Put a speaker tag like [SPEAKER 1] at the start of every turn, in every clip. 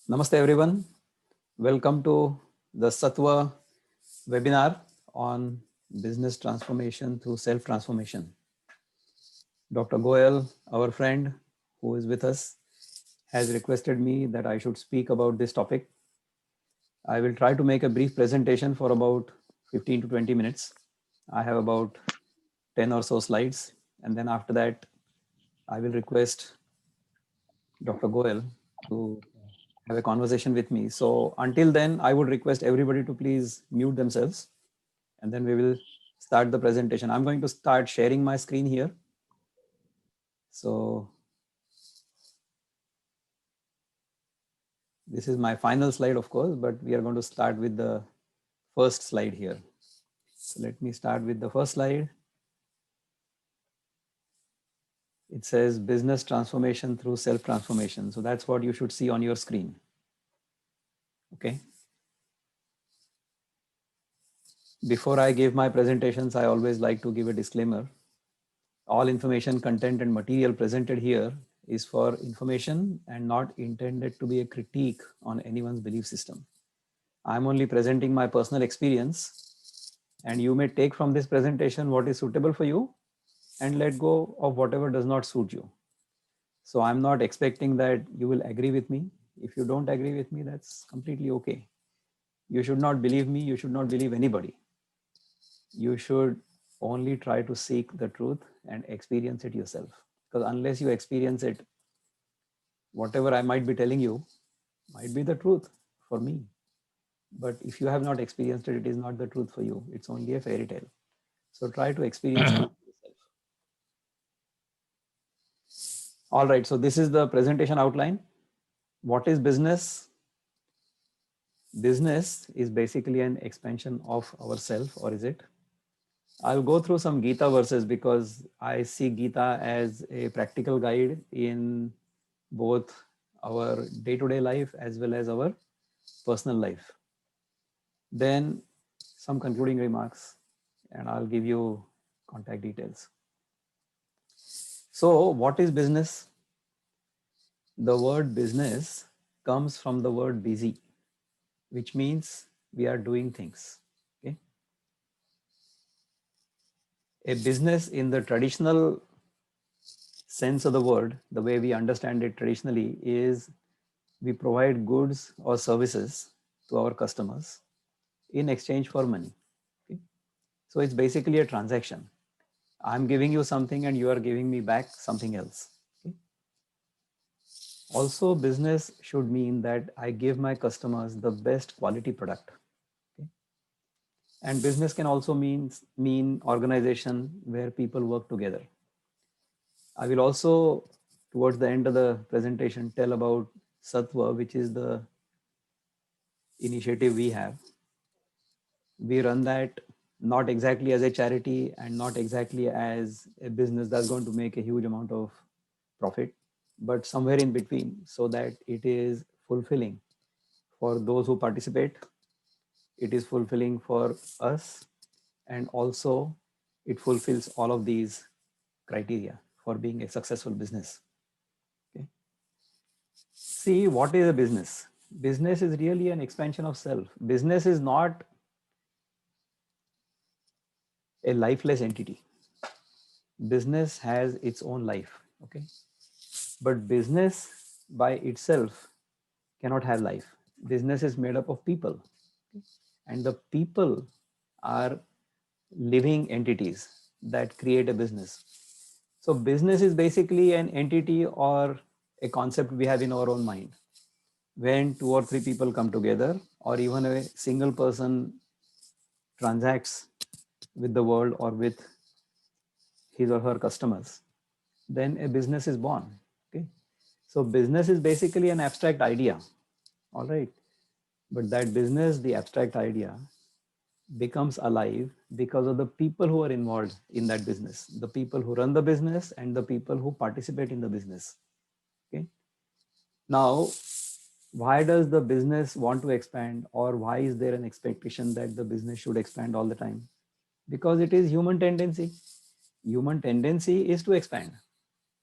[SPEAKER 1] Namaste everyone. Welcome to the Sattva webinar on business transformation through self-transformation. Dr. Goyal, our friend who is with us, has requested me that I should speak about this topic. I will try to make a brief presentation for about 15 to 20 minutes. I have about 10 or so slides, and then after that, I will request Dr. Goyal to have a conversation with me. So until then, I would request everybody to please mute themselves, and then we will start the presentation. I'm going to start sharing my screen here. So this is my final slide, of course, but we are going to start with the first slide here. So let me start with the first slide. It says business transformation through self-transformation. So that's what you should see on your screen. Okay. Before I give my presentations, I always like to give a disclaimer. All information, content, and material presented here is for information and not intended to be a critique on anyone's belief system. I'm only presenting my personal experience, and you may take from this presentation what is suitable for you and let go of whatever does not suit you. So I'm not expecting that you will agree with me. If you don't agree with me, that's completely okay. You should not believe me. You should not believe anybody. You should only try to seek the truth and experience it yourself. Because unless you experience it, whatever I might be telling you might be the truth for me. But if you have not experienced it, it is not the truth for you. It's only a fairy tale. So try to experience it yourself. All right, so this is the presentation outline. What is business? Business is basically an expansion of ourself, or is it? I'll go through some Gita verses because I see Gita as a practical guide in both our day-to-day life as well as our personal life. Then some concluding remarks, and I'll give you contact details. So what is business? The word business comes from the word busy, which means we are doing things. Okay. A business in the traditional sense of the word, the way we understand it traditionally, is we provide goods or services to our customers in exchange for money. Okay. So it's basically a transaction. I'm giving you something and you are giving me back something else. Okay. Also, business should mean that I give my customers the best quality product. Okay. And business can also mean organization where people work together. I will also, towards the end of the presentation, tell about Sattva, which is the initiative we have. We run that not exactly as a charity and not exactly as a business that's going to make a huge amount of profit, but somewhere in between, so that it is fulfilling for those who participate. It is fulfilling for us, and also it fulfills all of these criteria for being a successful business. Okay. See, what is a business? Business is really an expansion of self. Business is not a lifeless entity. Business has its own life. Okay. But business by itself cannot have life. Business is made up of people, and the people are living entities that create a business. So business is basically an entity or a concept we have in our own mind. When two or three people come together, or even a single person transacts with the world or with his or her customers, then a business is born. Okay. So business is basically an abstract idea. All right. But that business, the abstract idea, becomes alive because of the people who are involved in that business, the people who run the business and the people who participate in the business. Okay. Now, why does the business want to expand, or why is there an expectation that the business should expand all the time? Because it is human tendency. Human tendency is to expand.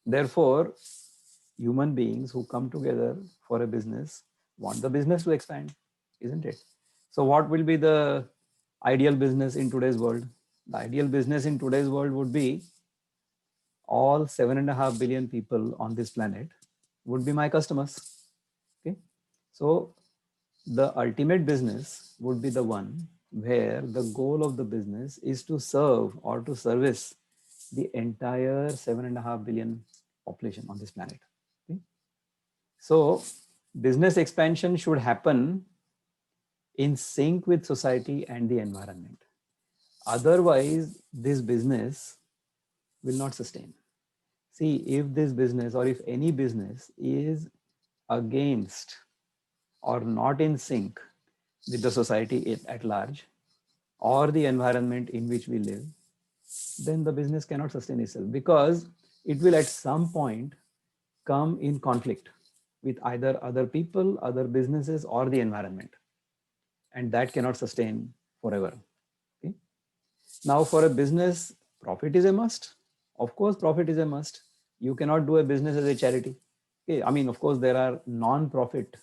[SPEAKER 1] Therefore, human beings who come together for a business want the business to expand, isn't it? So what will be the ideal business in today's world? The ideal business in today's world would be all 7.5 billion people on this planet would be my customers. Okay. So the ultimate business would be the one where the goal of the business is to serve or to service the entire 7.5 billion population on this planet. Okay? So business expansion should happen in sync with society and the environment. Otherwise, this business will not sustain. See, if this business or if any business is against or not in sync with the society at large or the environment in which we live, then the business cannot sustain itself, because it will at some point come in conflict with either other people, other businesses, or the environment. And that cannot sustain forever. Okay? Now, for a business, profit is a must. Of course, profit is a must. You cannot do a business as a charity. Okay? I mean, of course, there are non-profit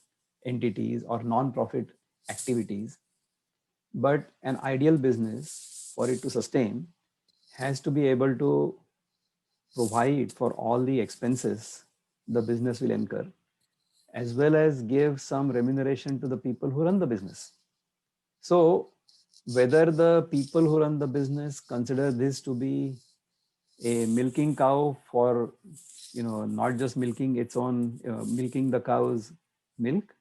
[SPEAKER 1] entities or non-profit activities, but an ideal business, for it to sustain, has to be able to provide for all the expenses the business will incur, as well as give some remuneration to the people who run the business. So whether the people who run the business consider this to be a milking cow for, not just milking its own, milking the cow's milk,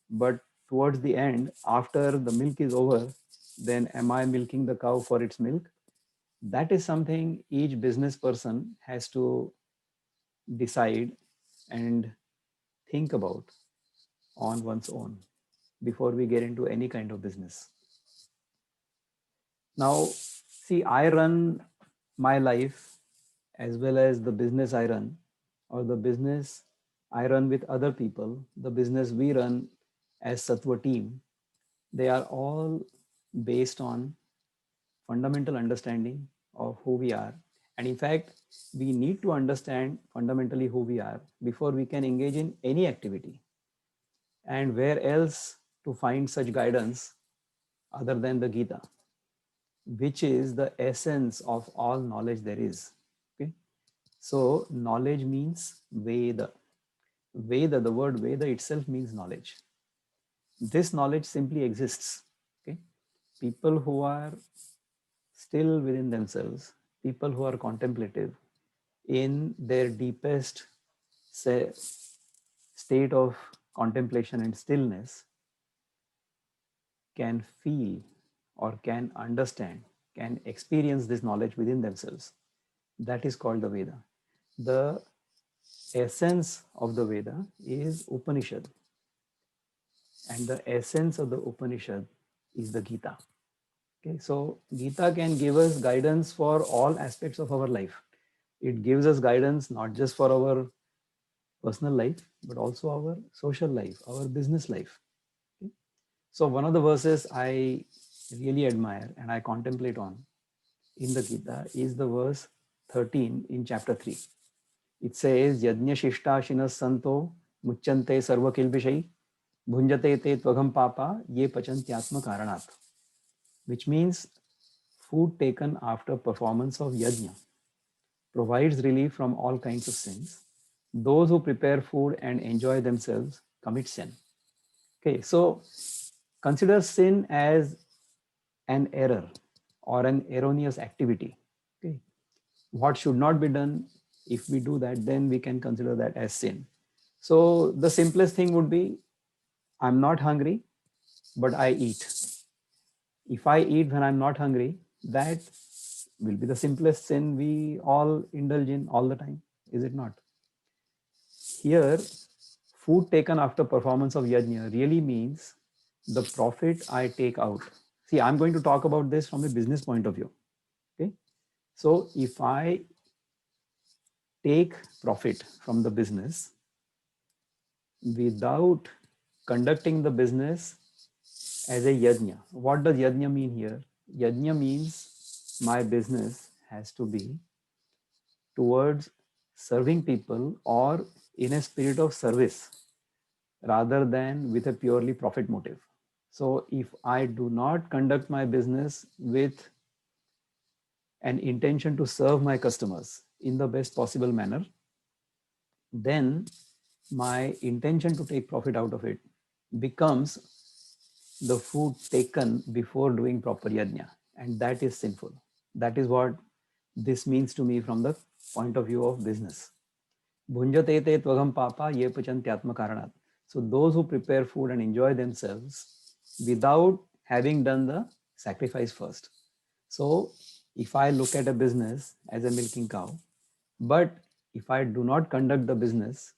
[SPEAKER 1] but towards the end, after the milk is over, then am I milking the cow for its milk? That is something each business person has to decide and think about on one's own before we get into any kind of business. Now, see, I run my life as well as the business I run, or the business I run with other people, the business we run as Sattva team, they are all based on fundamental understanding of who we are. And in fact, we need to understand fundamentally who we are before we can engage in any activity. And where else to find such guidance other than the Gita, which is the essence of all knowledge there is. Okay. So knowledge means Veda. Veda, the word Veda itself means knowledge. This knowledge simply exists. Okay. People who are still within themselves, people who are contemplative in their deepest state of contemplation and stillness, can feel or can understand, can experience this knowledge within themselves. That is called the Veda. The essence of the Veda is Upanishad. And the essence of the Upanishad is the Gita. Okay, so Gita can give us guidance for all aspects of our life. It gives us guidance not just for our personal life, but also our social life, our business life. Okay? So one of the verses I really admire and I contemplate on in the Gita is the verse 13 in chapter 3. It says, Yajna Shishta Shinas Santo Muchante Sarva Kilbishai Bhunjate Te Tvagam Papa Ye Pachantyatma Karanat, which means food taken after performance of yajna provides relief from all kinds of sins. Those who prepare food and enjoy themselves commit sin. Okay, so consider sin as an error or an erroneous activity. Okay, what should not be done? If we do that, then we can consider that as sin. So the simplest thing would be, I'm not hungry, but I eat. If I eat when I'm not hungry, that will be the simplest sin we all indulge in all the time, is it not? Here, food taken after performance of yajna really means the profit I take out. See, I'm going to talk about this from a business point of view. Okay, so if I take profit from the business without conducting the business as a yajna, what does yajna mean here? Yajna means my business has to be towards serving people or in a spirit of service, rather than with a purely profit motive. So if I do not conduct my business with an intention to serve my customers in the best possible manner, then my intention to take profit out of it becomes the food taken before doing proper yajna, and that is sinful. That is what this means to me from the point of view of business. Bhunjate te tvagam papa ye pachantyatma karanat. So those who prepare food and enjoy themselves without having done the sacrifice first. So if I look at a business as a milking cow, but if I do not conduct the business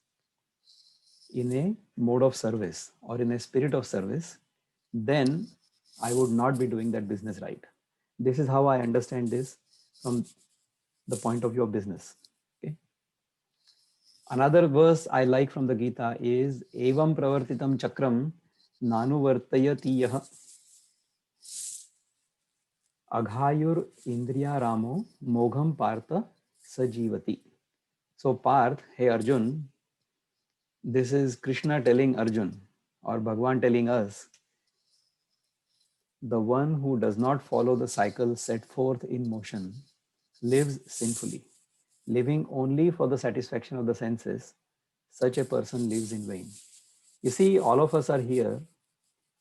[SPEAKER 1] in a mode of service or in a spirit of service, then I would not be doing that business right. This is how I understand this from the point of view of business. Okay. Another verse I like from the Gita is Evam pravartitam chakram nanu vartayati yah aghayur indriya ramo mogham partha sajivati. So Parth, hey Arjun, this is Krishna telling Arjun or Bhagwan telling us, the one who does not follow the cycle set forth in motion lives sinfully. Living only for the satisfaction of the senses, such a person lives in vain. You see, all of us are here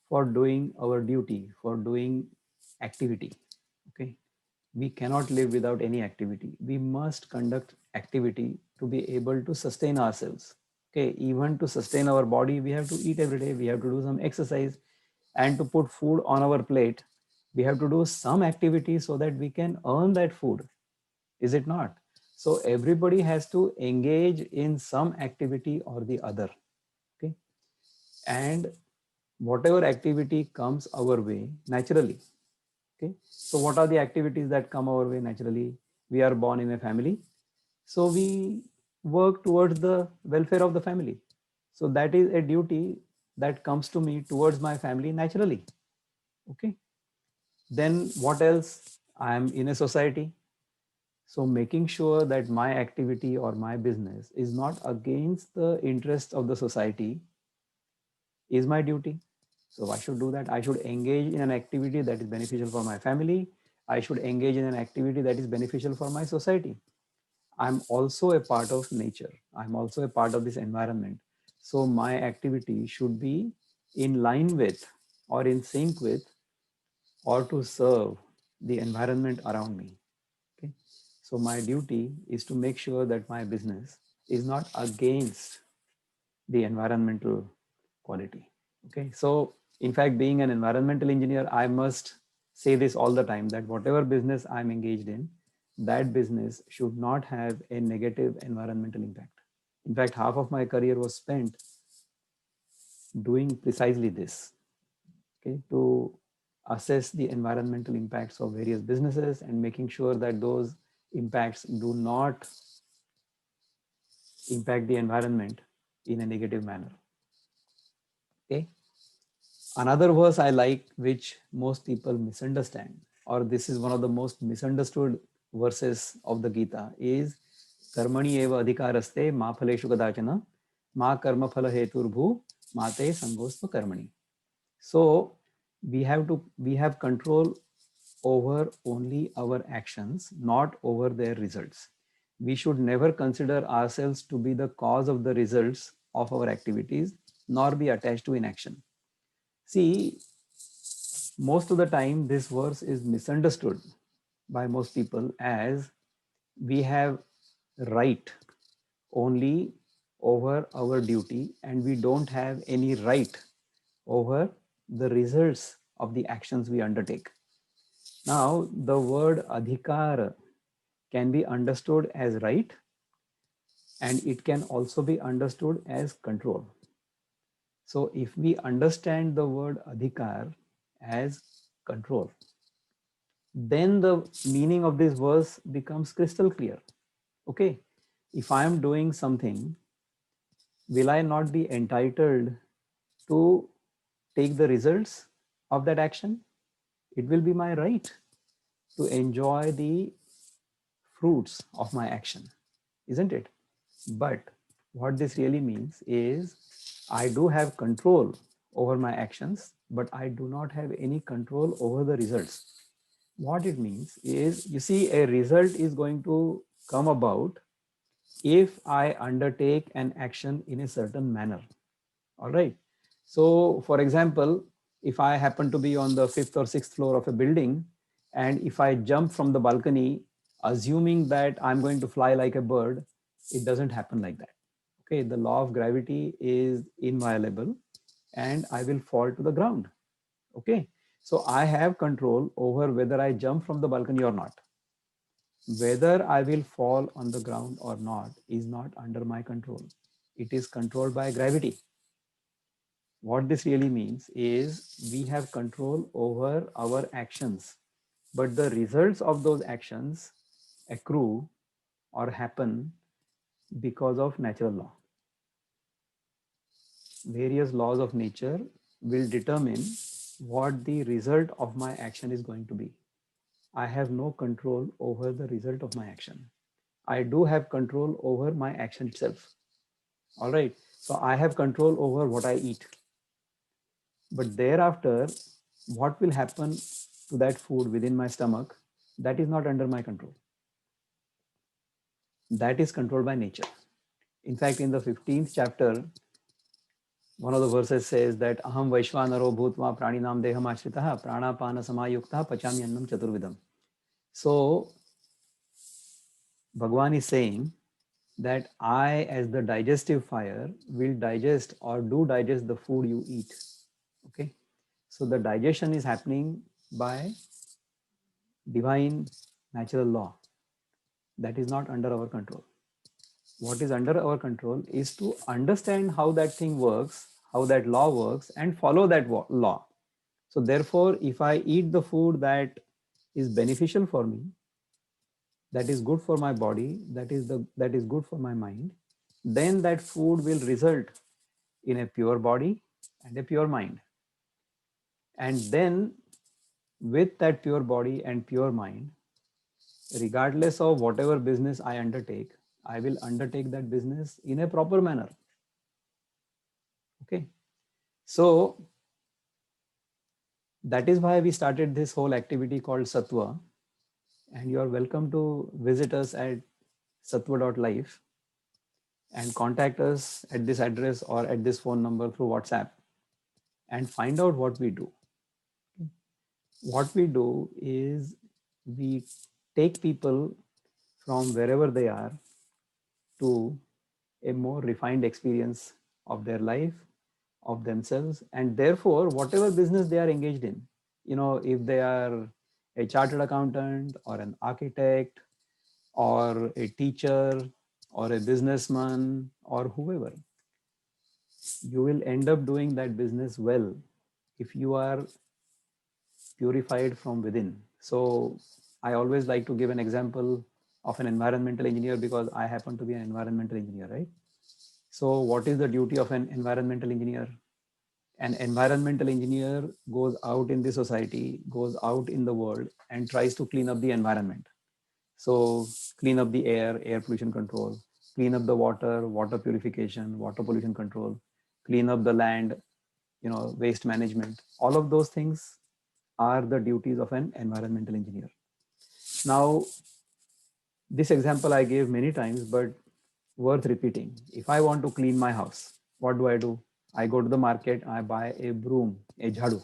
[SPEAKER 1] for doing our duty, for doing activity. Okay. We cannot live without any activity. We must conduct activity to be able to sustain ourselves. Okay. Even to sustain our body, we have to eat every day, we have to do some exercise, and to put food on our plate, we have to do some activity so that we can earn that food. Is it not? So everybody has to engage in some activity or the other. Okay. And whatever activity comes our way naturally. Okay. So what are the activities that come our way naturally? We are born in a family. So we work towards the welfare of the family. So that is a duty that comes to me towards my family naturally. Okay. Then what else? I am in a society. So making sure that my activity or my business is not against the interests of the society is my duty. So I should do that. I should engage in an activity that is beneficial for my family. I should engage in an activity that is beneficial for my society. I'm also a part of nature. I'm also a part of this environment. So my activity should be in line with or in sync with or to serve the environment around me. Okay. So my duty is to make sure that my business is not against the environmental quality. Okay. So in fact, being an environmental engineer, I must say this all the time that whatever business I'm engaged in, that business should not have a negative environmental impact. In fact, half of my career was spent doing precisely this, okay, to assess the environmental impacts of various businesses and making sure that those impacts do not impact the environment in a negative manner. Okay. Another verse I like, which most people misunderstand, or this is one of the most misunderstood verses of the Gita, is Karmani eva adhikaraste ma phaleshu kadachana ma karma phala heturbhu mate sangosva karmani. So we have control over only our actions, not over their results. We should never consider ourselves to be the cause of the results of our activities, nor be attached to inaction. See, most of the time, this verse is misunderstood by most people as we have right only over our duty and we don't have any right over the results of the actions we undertake. Now, the word adhikar can be understood as right, and it can also be understood as control. So if we understand the word adhikar as control, then the meaning of this verse becomes crystal clear. Okay, if I am doing something, will I not be entitled to take the results of that action? It will be my right to enjoy the fruits of my action, isn't it? But what this really means is I do have control over my actions, but I do not have any control over the results. What it means is, you see, a result is going to come about if I undertake an action in a certain manner. All right. So, for example, if I happen to be on the fifth or sixth floor of a building, and if I jump from the balcony, assuming that I'm going to fly like a bird, it doesn't happen like that. Okay. The law of gravity is inviolable and I will fall to the ground. Okay. So I have control over whether I jump from the balcony or not. Whether I will fall on the ground or not is not under my control. It is controlled by gravity. What this really means is we have control over our actions, but the results of those actions accrue or happen because of natural law. Various laws of nature will determine what the result of my action is going to be. I have no control over the result of my action. I do have control over my action itself. All right. So I have control over what I eat. But thereafter, what will happen to that food within my stomach, that is not under my control. That is controlled by nature. In fact, in the 15th chapter, one of the verses says that aham vaishvanaro bhutva praninam deham ashritaha pranapana samayukta pachami annam chaturvidam. So Bhagwan is saying that I, as the digestive fire, will digest or do digest the food you eat. Okay. So the digestion is happening by divine natural law. That is not under our control. What is under our control is to understand how that thing works, how that law works, and follow that law. So therefore, if I eat the food that is beneficial for me, that is good for my body, that is good for my mind, then that food will result in a pure body and a pure mind. And then with that pure body and pure mind, regardless of whatever business I undertake, I will undertake that business in a proper manner. Okay. So that is why we started this whole activity called Sattva. And you are welcome to visit us at sattva.life and contact us at this address or at this phone number through WhatsApp and find out what we do. What we do is we take people from wherever they are to a more refined experience of their life, of themselves, and therefore whatever business they are engaged in, if they are a chartered accountant or an architect or a teacher or a businessman or whoever, you will end up doing that business well if you are purified from within. So I always like to give an example of an environmental engineer because I happen to be an environmental engineer, right? So what is the duty of an environmental engineer? An environmental engineer goes out in the society, goes out in the world and tries to clean up the environment. So clean up the air pollution control, clean up the water purification, water pollution control, clean up the land, waste management. All of those things are the duties of an environmental engineer. Now, this example I gave many times, but worth repeating. If I want to clean my house, what do? I go to the market, I buy a broom, a jhadu.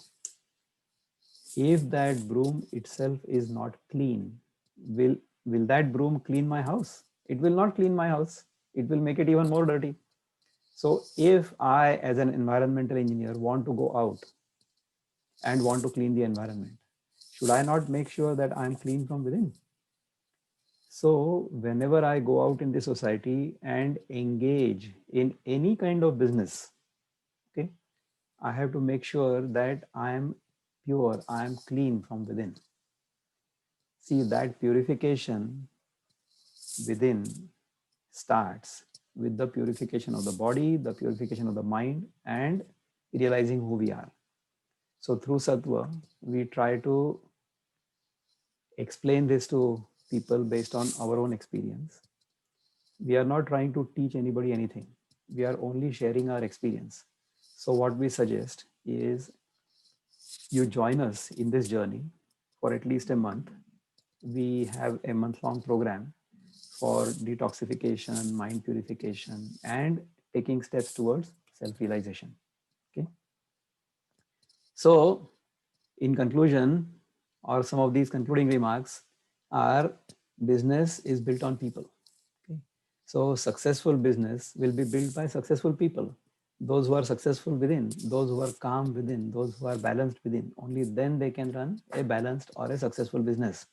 [SPEAKER 1] If that broom itself is not clean, will that broom clean my house? It will not clean my house. It will make it even more dirty. So if I, as an environmental engineer, want to go out and want to clean the environment, should I not make sure that I'm clean from within? So whenever I go out in the society and engage in any kind of business, okay, I have to make sure that I am pure, I am clean from within. See, that purification within starts with the purification of the body, the purification of the mind, and realizing who we are. So through Sattva, we try to explain this to people based on our own experience. We are not trying to teach anybody anything. We are only sharing our experience. So what we suggest is you join us in this journey for at least a month. We have a month-long program for detoxification, mind purification, and taking steps towards self-realization. Okay. So, in conclusion, or some of these concluding remarks are business is built on people. Okay. So, successful business will be built by successful people. Those who are successful within, those who are calm within, those who are balanced within, only then they can run a balanced or a successful business.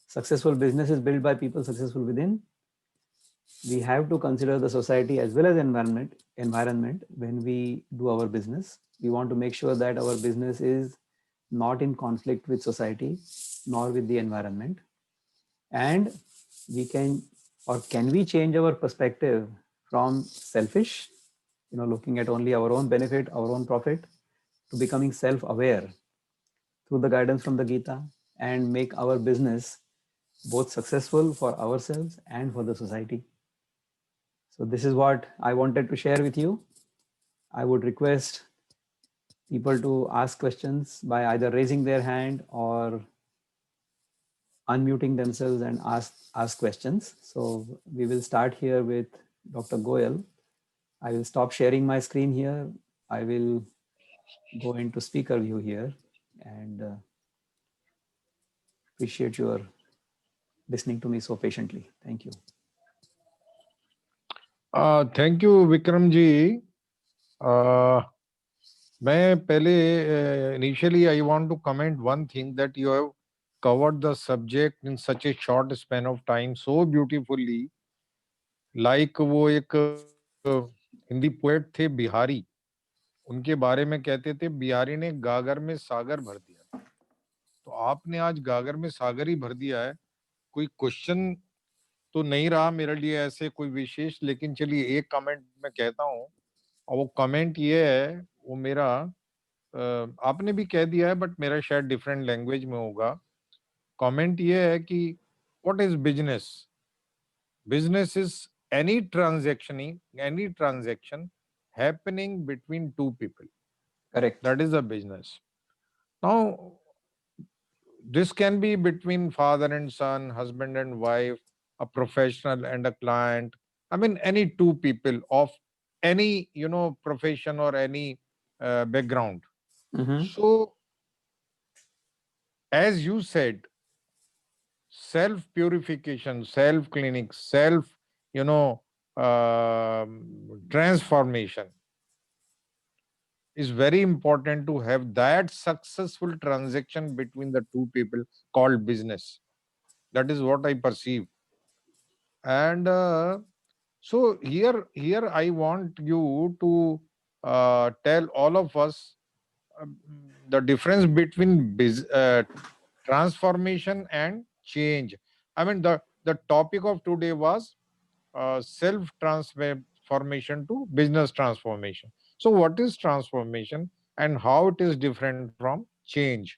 [SPEAKER 1] Successful business is built by people successful within. We have to consider the society as well as environment when we do our business. We want to make sure that our business is not in conflict with society nor with the environment, and we can, or can we change our perspective from selfish, looking at only our own benefit, our own profit, to becoming self-aware through the guidance from the Gita, and make our business both successful for ourselves and for the society. So this is what I wanted to share with you. I would request people to ask questions by either raising their hand or unmuting themselves and ask questions. So we will start here with Dr. Goyal. I will stop sharing my screen here. I will go into speaker view here, and appreciate your listening to me so patiently. Thank you.
[SPEAKER 2] Thank you, Vikram ji. मैं पहले initially I want to comment one thing, that you have covered the subject in such a short span of time so beautifully. Like वो एक Hindi poet थे बिहारी, उनके बारे में कहते थे बिहारी ने गागर में सागर भर दिया। तो आपने आज गागर में सागर ही भर दिया है। कोई क्वेश्चन तो नहीं रहा मेरे लिए ऐसे कोई विशेष, लेकिन चलिए एक कमेंट मैं कहता हूँ, और वो कमेंट ये है, वो मेरा आपने भी कह दिया है बट मेरा शायद डिफरेंट लैंग्वेज में होगा। कमेंट ये है कि what is business? Business is any transaction happening between two people.
[SPEAKER 1] Correct.
[SPEAKER 2] That is a business. Now, this can be between father and son, husband and wife, a professional and a client. I mean, any two people of any, profession or any background.
[SPEAKER 1] Mm-hmm.
[SPEAKER 2] So, as you said, self purification, self cleaning, self, you know, transformation is very important to have that successful transaction between the two people called business. That is what I perceive. And here I want you to tell all of us the difference between transformation and change. I mean, the topic of today was self transformation to business transformation. So, what is transformation and how it is different from change?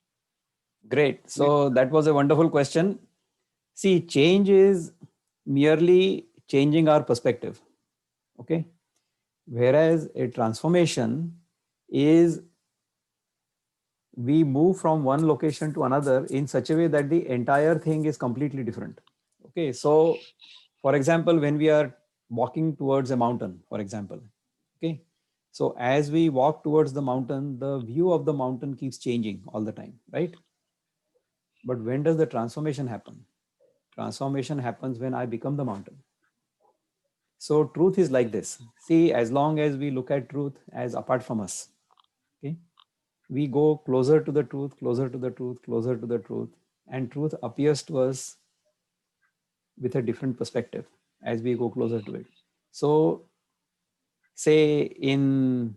[SPEAKER 1] Great.
[SPEAKER 2] Please.
[SPEAKER 1] So that was a wonderful question. See, change is merely changing our perspective. Okay. Whereas a transformation is we move from one location to another in such a way that the entire thing is completely different. Okay. So, for example, when we are walking towards a mountain, for example, okay. So, as we walk towards the mountain, the view of the mountain keeps changing all the time, right? But when does the transformation happen? Transformation happens when I become the mountain. So truth is like this. See, as long as we look at truth as apart from us, okay, we go closer to the truth, closer to the truth, closer to the truth, and truth appears to us with a different perspective as we go closer to it. So, say in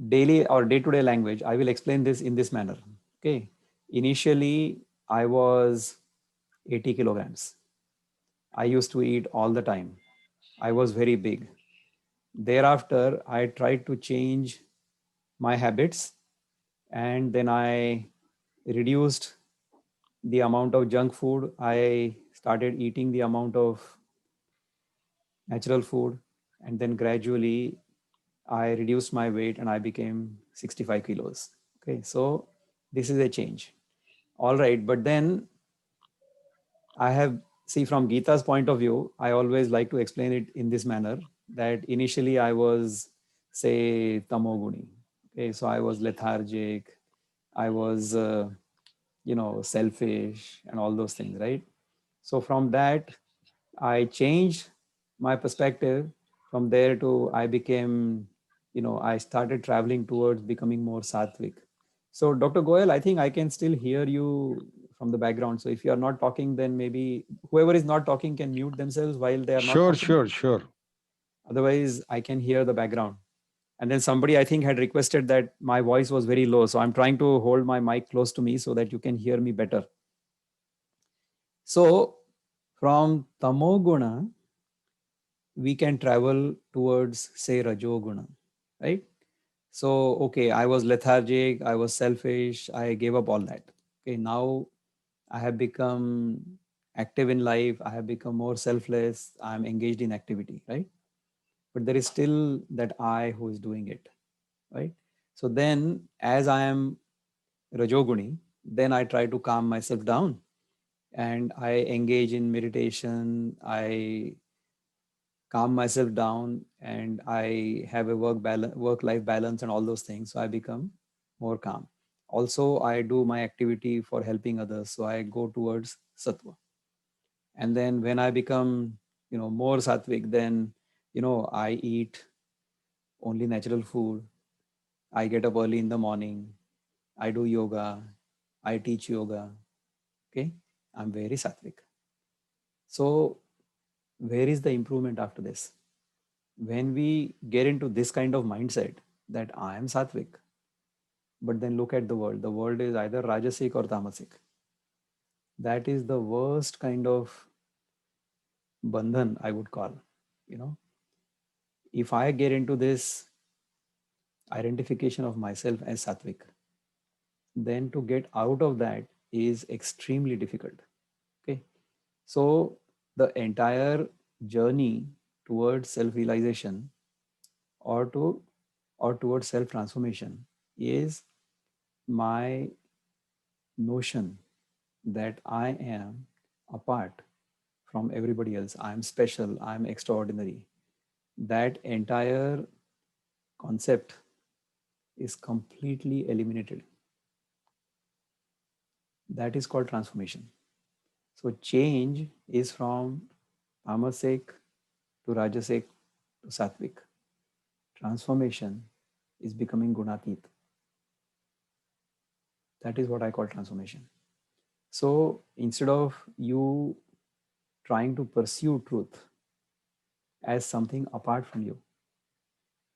[SPEAKER 1] daily or day-to-day language, I will explain this in this manner. Okay, initially I was 80 kilograms. I used to eat all the time. I was very big. Thereafter, I tried to change my habits, and then I reduced the amount of junk food. I started eating the amount of natural food, and then gradually I reduced my weight and I became 65 kilos. Okay, so this is a change. All right, but then I have, see, from Gita's point of view, I always like to explain it in this manner that initially I was, say, tamoguni. Okay, so I was lethargic, I was, selfish and all those things, right? So from that, I changed my perspective. From there to I became, I started traveling towards becoming more sattvic. So Dr. Goyal, I think I can still hear you from the background. So if you are not talking, then maybe whoever is not talking can mute themselves while they are not
[SPEAKER 2] Sure,
[SPEAKER 1] talking.
[SPEAKER 2] sure, sure.
[SPEAKER 1] Otherwise, I can hear the background. And then somebody I think had requested that my voice was very low. So I'm trying to hold my mic close to me so that you can hear me better. So from tamoguna, we can travel towards, say, rajoguna, right? So, okay, I was lethargic, I was selfish, I gave up all that. Okay, now I have become active in life, I have become more selfless, I'm engaged in activity, right? But there is still that I who is doing it, right? So then, as I am rajoguni, then I try to calm myself down and I engage in meditation, I calm myself down and I have a work life balance and all those things. So I become more calm. Also, I do my activity for helping others. So I go towards sattva. And then when I become, more sattvic, then, I eat only natural food. I get up early in the morning. I do yoga. I teach yoga. Okay. I'm very sattvic. So where is the improvement after this? When we get into this kind of mindset that I am sattvic, but then look at the world is either rajasic or tamasic. That is the worst kind of bandhan, I would call. You know, if I get into this identification of myself as sattvic, then to get out of that is extremely difficult. Okay. So the entire journey towards self-realization or to or towards self-transformation is my notion that I am apart from everybody else. I'm special, I'm extraordinary. That entire concept is completely eliminated. That is called transformation. So change is from tamasic to rajasic to sattvic. Transformation is becoming gunatit. That is what I call transformation. So instead of you trying to pursue truth as something apart from you,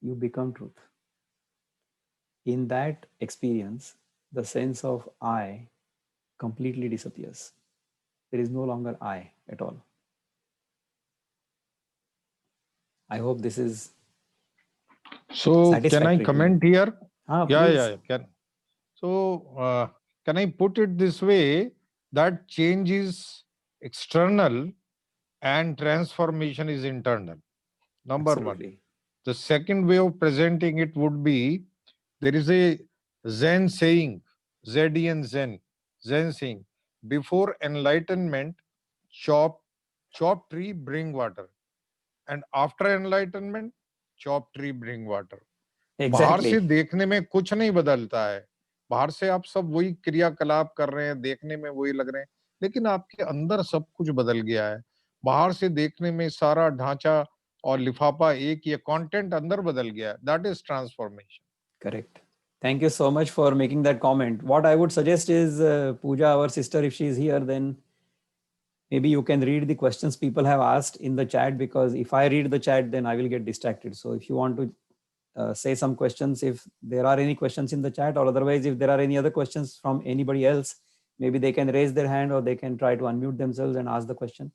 [SPEAKER 1] you become truth. In that experience, the sense of I completely disappears. There is no longer I at all. I hope this is
[SPEAKER 2] So can I
[SPEAKER 1] satisfactory to you.
[SPEAKER 2] comment here? Yeah,
[SPEAKER 1] Please.
[SPEAKER 2] yeah, can. So can I put it this way that change is external and transformation is internal? Number one.
[SPEAKER 1] Absolutely.
[SPEAKER 2] The second way of presenting it would be there is a Zen saying, Zedian Zen saying, before enlightenment, chop tree, bring water. And after enlightenment, chop tree, bring water. बाहर से
[SPEAKER 1] Exactly.
[SPEAKER 2] देखने में कुछ नहीं बदलता है, बाहर से आप सब वही क्रियाकलाप कर रहे हैं, देखने में वही लग रहे हैं, लेकिन आपके अंदर सब कुछ बदल गया है. बाहर से देखने में सारा ढांचा और लिफाफा एक, ये कंटेंट अंदर बदल गया है. That is transformation.
[SPEAKER 1] Correct. Thank you so much for making that comment. What I would suggest is, Pooja, our sister, if she is here, then maybe you can read the questions people have asked in the chat, because if I read the chat, then I will get distracted. So if you want to say some questions, if there are any questions in the chat, or otherwise, if there are any other questions from anybody else, maybe they can raise their hand or they can try to unmute themselves and ask the question.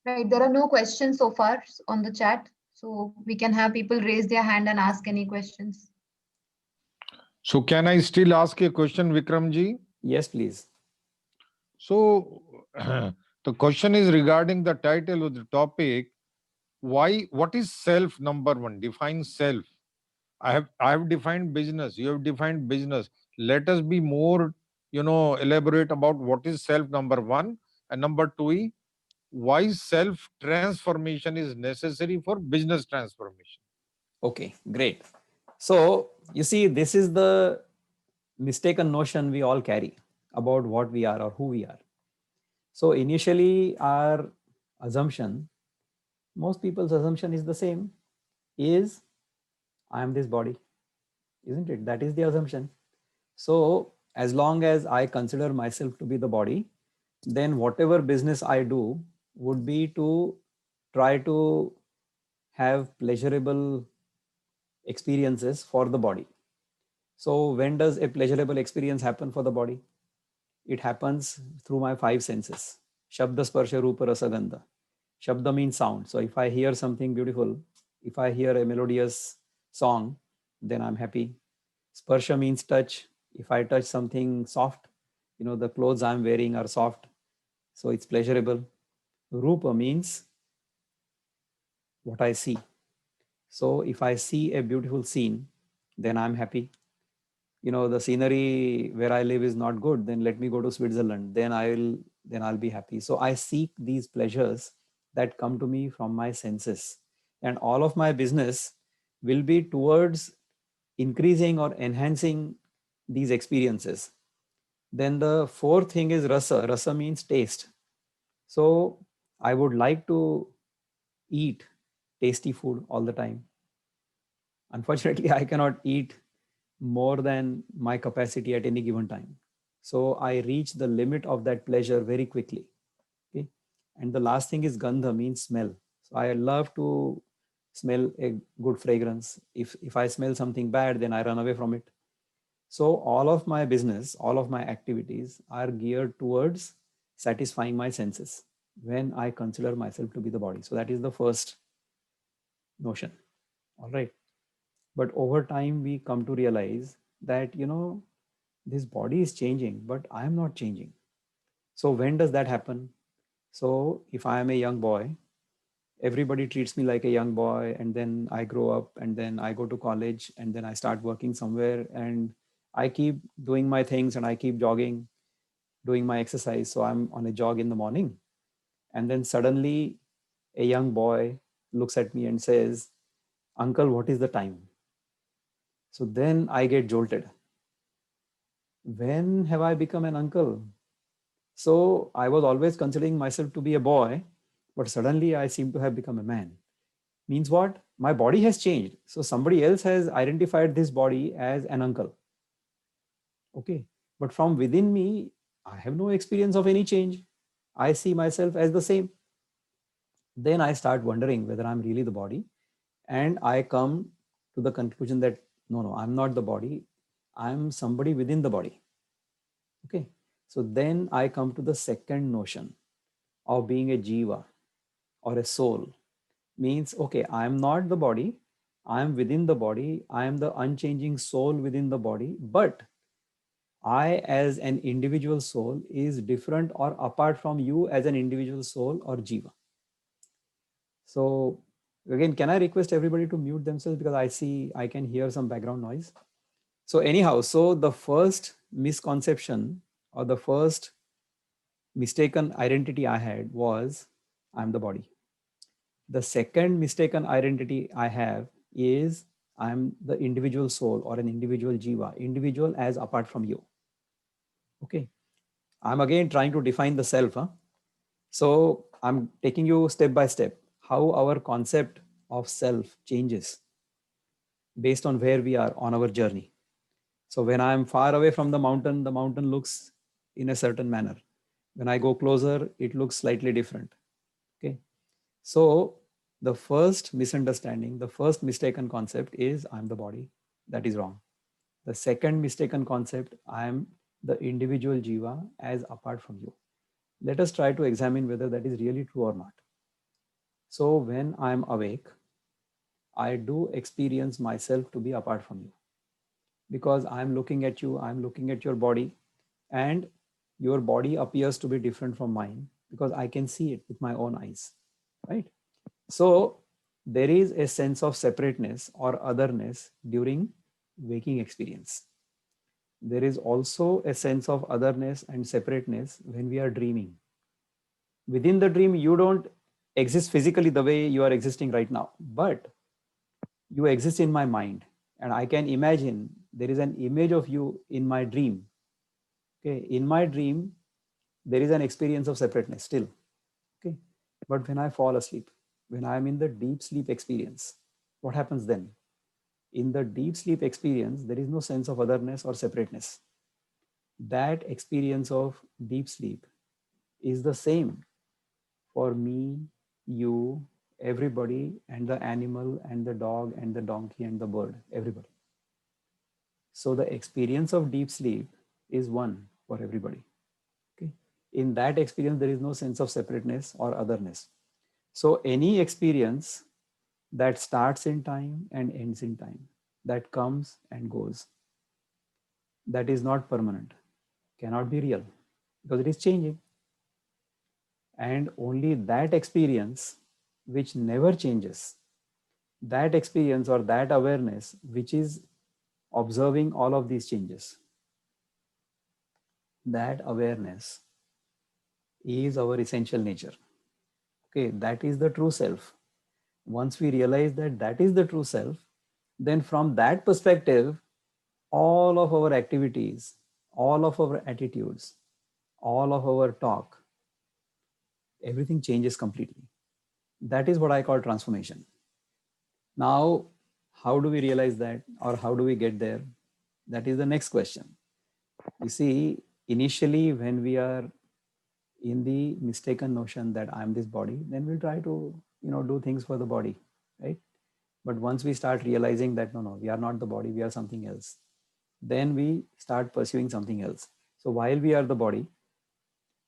[SPEAKER 3] Right, there are no questions so far on the chat, so we can have people raise their hand and ask any questions.
[SPEAKER 2] So can I still ask a question, Vikramji?
[SPEAKER 1] Yes, please.
[SPEAKER 2] So the question is regarding the title of the topic. Why? What is self? Number one, define self. I have defined business. You have defined business. Let us be more, elaborate about what is self, number one, and number two, why self transformation is necessary for business transformation.
[SPEAKER 1] Okay, great. So you see, this is the mistaken notion we all carry about what we are or who we are. So initially, our assumption, most people's assumption is the same, is I am this body, isn't it? That is the assumption. So as long as I consider myself to be the body, then whatever business I do would be to try to have pleasurable experiences for the body. So when does a pleasurable experience happen for the body? It happens through my five senses. Shabda, Sparsha, Rupa, Rasa, Gandha. Shabda means sound. So if I hear something beautiful, if I hear a melodious song, then I'm happy. Sparsha means touch. If I touch something soft, the clothes I'm wearing are soft, so it's pleasurable. Rupa means what I see. So if I see a beautiful scene, then I'm happy. The scenery where I live is not good, then let me go to Switzerland. Then I'll be happy. So I seek these pleasures that come to me from my senses. And all of my business will be towards increasing or enhancing these experiences. Then the fourth thing is rasa. Rasa means taste. So I would like to eat tasty food all the time. Unfortunately, I cannot eat more than my capacity at any given time. So I reach the limit of that pleasure very quickly. Okay. And the last thing is gandha, means smell. So I love to smell a good fragrance. If I smell something bad, then I run away from it. So all of my business, all of my activities are geared towards satisfying my senses when I consider myself to be the body. So that is the first notion. All right. But over time, we come to realize that, this body is changing, but I am not changing. So when does that happen? So if I am a young boy, everybody treats me like a young boy, and then I grow up, and then I go to college, and then I start working somewhere, and I keep doing my things, and I keep jogging, doing my exercise. So I'm on a jog in the morning, and then suddenly a young boy looks at me and says, "Uncle, what is the time?" So then I get jolted. When have I become an uncle? So I was always considering myself to be a boy, but suddenly I seem to have become a man. Means what? My body has changed. So somebody else has identified this body as an uncle. Okay. But from within me, I have no experience of any change. I see myself as the same. Then I start wondering whether I'm really the body. And I come to the conclusion that no, I'm not the body. I'm somebody within the body. Okay. So then I come to the second notion of being a jiva or a soul. Means, okay, I am not the body. I am within the body. I am the unchanging soul within the body. But I, as an individual soul, is different or apart from you as an individual soul or jiva. So again, can I request everybody to mute themselves, because I can hear some background noise. So anyhow, so the first misconception or the first mistaken identity I had was I'm the body. The second mistaken identity I have is I'm the individual soul or an individual jiva, individual as apart from you. Okay. I'm again trying to define the self. Huh? So I'm taking you step by step how our concept of self changes based on where we are on our journey. So when I'm far away from the mountain looks in a certain manner. When I go closer, it looks slightly different. Okay. So the first misunderstanding, the first mistaken concept is I'm the body. That is wrong. The second mistaken concept, I am the individual jiva as apart from you. Let us try to examine whether that is really true or not. So when I'm awake, I do experience myself to be apart from you, because I'm looking at you, I'm looking at your body, and your body appears to be different from mine because I can see it with my own eyes, right? So there is a sense of separateness or otherness during waking experience. There is also a sense of otherness and separateness when we are dreaming. Within the dream, you don't exist physically the way you are existing right now, but you exist in my mind. And I can imagine there is an image of you in my dream. Okay, in my dream, there is an experience of separateness still. Okay, but when I fall asleep, when I am in the deep sleep experience, what happens then? In the deep sleep experience, there is no sense of otherness or separateness. That experience of deep sleep is the same for me, you, everybody, and the animal, and the dog, and the donkey, and the bird, everybody. So the experience of deep sleep is one for everybody. Okay. In that experience, there is no sense of separateness or otherness. So any experience that starts in time and ends in time, that comes and goes, that is not permanent, cannot be real because it is changing. And only that experience which never changes, that experience or that awareness which is observing all of these changes, that awareness is our essential nature. Okay, that is the true self. Once we realize that that is the true self, then from that perspective, all of our activities, all of our attitudes, all of our talk, everything changes completely. That is what I call transformation. Now, how do we realize that, or how do we get there? That is the next question. You see, initially, when we are in the mistaken notion that I'm this body, then we'll try to, do things for the body, right? But once we start realizing that no, we are not the body, we are something else, then we start pursuing something else. So while we are the body,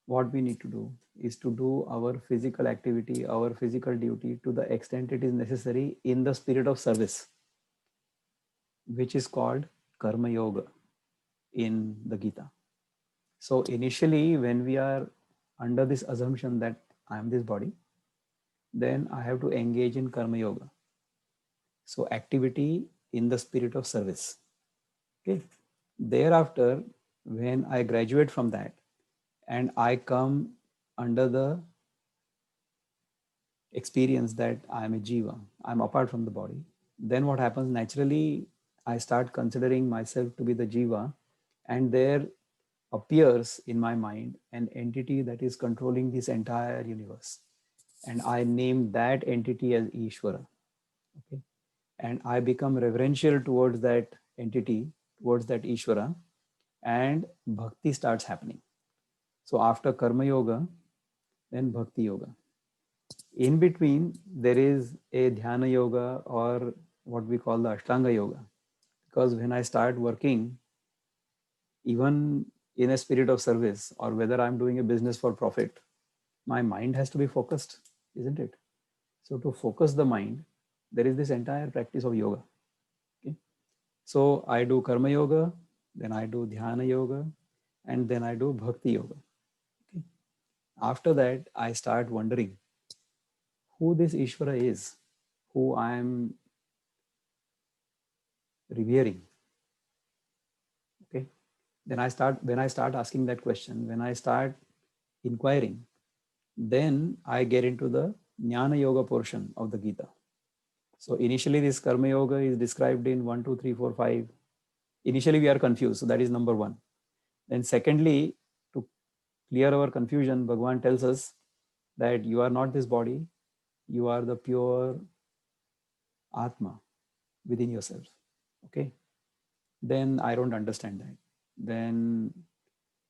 [SPEAKER 1] what we need to do is to do our physical activity, our physical duty to the extent it is necessary in the spirit of service, which is called karma yoga in the Gita. So initially, when we are under this assumption that I am this body, then I have to engage in karma yoga. So activity in the spirit of service. Okay. Thereafter, when I graduate from that and I come under the experience that I am a jiva, I'm apart from the body, then what happens naturally, I start considering myself to be the jiva, and there appears in my mind an entity that is controlling this entire universe. And I name that entity as Ishvara. Okay. And I become reverential towards that entity, towards that Ishvara, and bhakti starts happening. So after karma yoga, then bhakti yoga. In between, there is a dhyana yoga, or what we call the Ashtanga yoga. Because when I start working, even in a spirit of service, or whether I'm doing a business for profit, my mind has to be focused, isn't it? So to focus the mind, there is this entire practice of yoga. Okay. So I do karma yoga, then I do dhyana yoga, and then I do bhakti yoga. Okay. After that, I start wondering who this Ishvara is, who I am revering. Okay. Then when I start asking that question, when I start inquiring, then I get into the Jnana Yoga portion of the Gita. So initially this Karma Yoga is described in 1, 2, 3, 4, 5. Initially we are confused. So that is number one. Then secondly, to clear our confusion, Bhagavan tells us that you are not this body. You are the pure Atma within yourself. Okay. Then I don't understand that. Then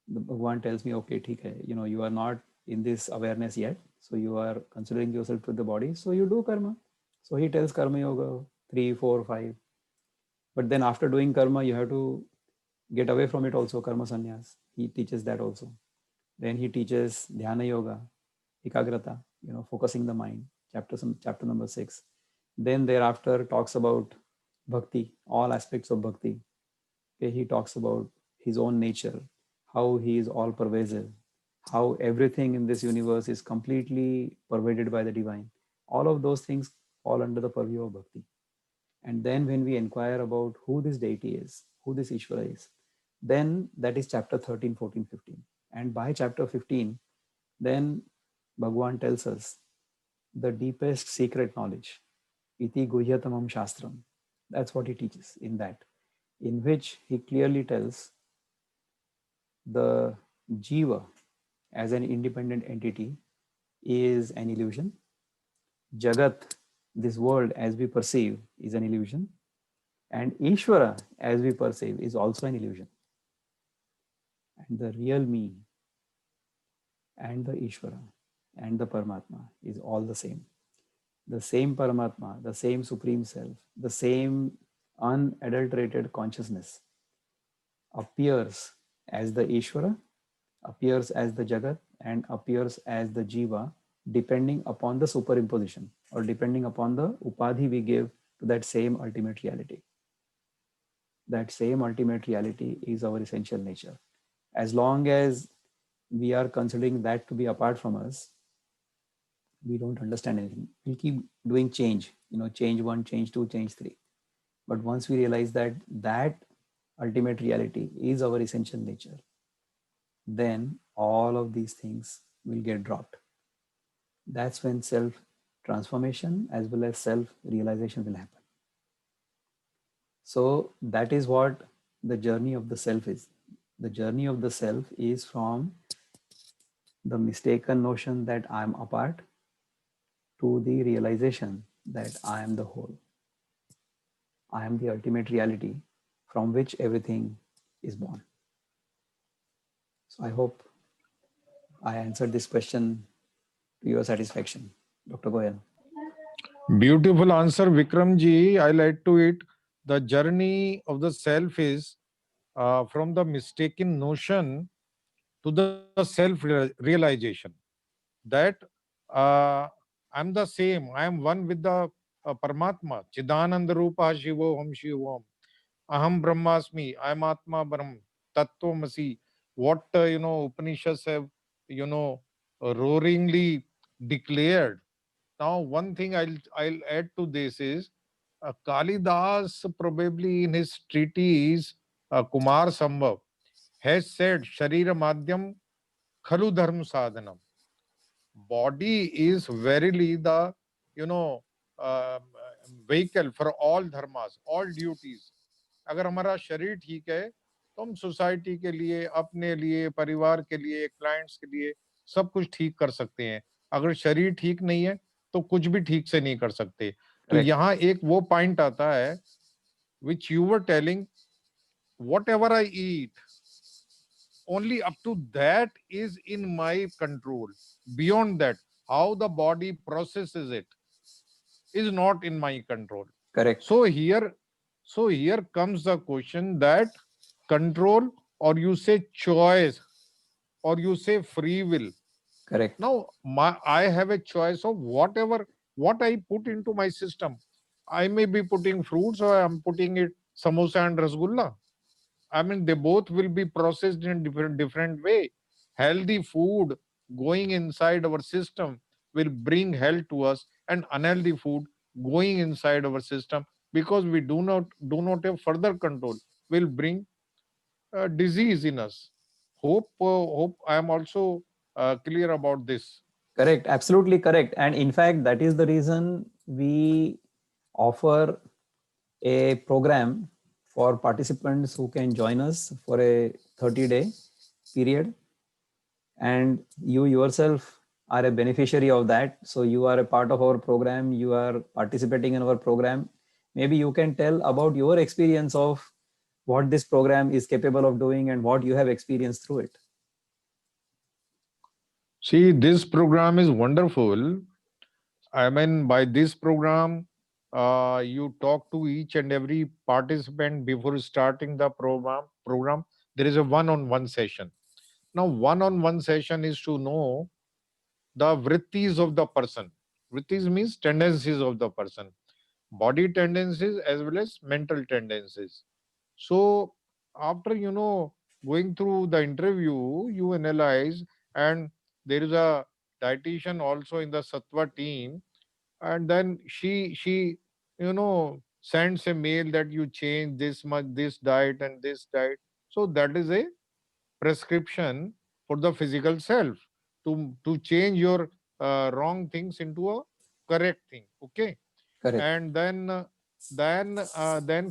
[SPEAKER 1] the Bhagavan tells me, okay, theek hai, you are not in this awareness yet. So you are considering yourself with the body. So you do karma. So he tells Karma Yoga 3, 4, 5. But then after doing karma, you have to get away from it also, karma sannyas. He teaches that also. Then he teaches dhyana yoga, ekagrata, focusing the mind, chapter number 6. Then thereafter talks about bhakti, all aspects of bhakti. Okay, he talks about his own nature, how he is all pervasive, how everything in this universe is completely pervaded by the divine. All of those things fall under the purview of bhakti. And then when we inquire about who this deity is, who this Ishvara is, then that is chapter 13, 14, 15. And by chapter 15, then Bhagwan tells us the deepest secret knowledge, iti guhyatamam shastram. That's what he teaches in that, in which he clearly tells the jiva as an independent entity is an illusion. Jagat, this world as we perceive, is an illusion. And Ishvara, as we perceive, is also an illusion. And the real me and the Ishvara and the Paramatma is all the same. The same Paramatma, the same Supreme Self, the same unadulterated consciousness appears as the Ishvara, appears as the Jagat, and appears as the Jiva, depending upon the superimposition or depending upon the upadhi we give to that same ultimate reality. That same ultimate reality is our essential nature. As long as we are considering that to be apart from us, we don't understand anything. We'll keep doing change, change 1, change 2, change 3. But once we realize that that ultimate reality is our essential nature, then all of these things will get dropped. That's when self transformation as well as self realization will happen. So that is what the journey of the self is. The journey of the self is from the mistaken notion that I am apart to the realization that I am the whole. I am the ultimate reality from which everything is born. So I hope I answered this question to your satisfaction, Dr. Goyal.
[SPEAKER 2] Beautiful answer, Vikramji. I'll add to it. The journey of the self is from the mistaken notion to the self-realization that I'm the same. I am one with the Paramatma. Chidananda Rupa Shivo Ham Shivam. Aham Brahmasmi. I am Atma Brahm. Tattvamasi. What Upanishads have roaringly declared. Now, one thing I'll add to this is Kalidas probably in his treatise Kumar Sambhav has said Sharira Madhyam Khalu Dharma Sadhanam. Body is verily the uh, vehicle for all dharmas, all duties. अगर हमारा शरीर ठीक है तो हम society के लिए, अपने लिए, परिवार के लिए, क्लाइंट्स के लिए सब कुछ ठीक कर सकते हैं. अगर शरीर ठीक नहीं है तो कुछ भी ठीक से नहीं कर सकते. तो यहाँ एक वो पॉइंट आता है which you were telling, whatever I eat, only up to that is in my control. Beyond that, how the body processes it is not in my control.
[SPEAKER 1] Correct.
[SPEAKER 2] So here comes the question that control, or you say choice, or you say free will.
[SPEAKER 1] Correct.
[SPEAKER 2] Now, I have a choice of what I put into my system. I may be putting fruits, or I'm putting it samosa and rasgulla. I mean, they both will be processed in different way. Healthy food going inside our system will bring health to us, and unhealthy food going inside our system, because we do not have further control, will bring disease in us. Hope I am also clear about this.
[SPEAKER 1] Correct. Absolutely correct. And in fact, that is the reason we offer a program for participants who can join us for a 30-day period. And you yourself are a beneficiary of that. So you are a part of our program. You are participating in our program. Maybe you can tell about your experience of what this program is capable of doing and what you have experienced through it.
[SPEAKER 2] See, this program is wonderful. I mean, by this program, you talk to each and every participant before starting the program. There is a one-on-one session. Now, one-on-one session is to know the vrittis of the person. Vrittis means tendencies of the person, body tendencies as well as mental tendencies. So, after going through the interview, you analyze, and there is a dietitian also in the Sattva team and then she sends a mail that you change this much, this diet and this diet. So that is a prescription for the physical self to change your wrong things into a correct thing. Okay.
[SPEAKER 1] Correct.
[SPEAKER 2] And then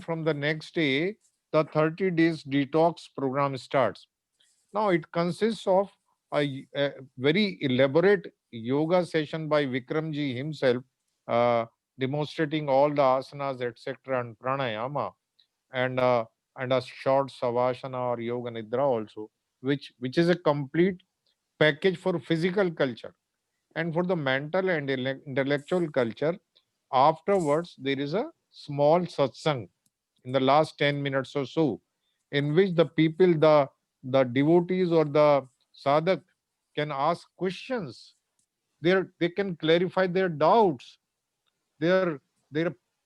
[SPEAKER 2] from the next day, the 30 days detox program starts. Now it consists of a very elaborate yoga session by Vikramji himself, uh, demonstrating all the asanas, etc., and pranayama, and and a short savasana or yoga nidra also, which is a complete package for physical culture. And for the mental and intellectual culture, afterwards there is a small satsang in the last 10 minutes or so, in which the people, the devotees or the sadhak can ask questions. They can clarify their doubts, their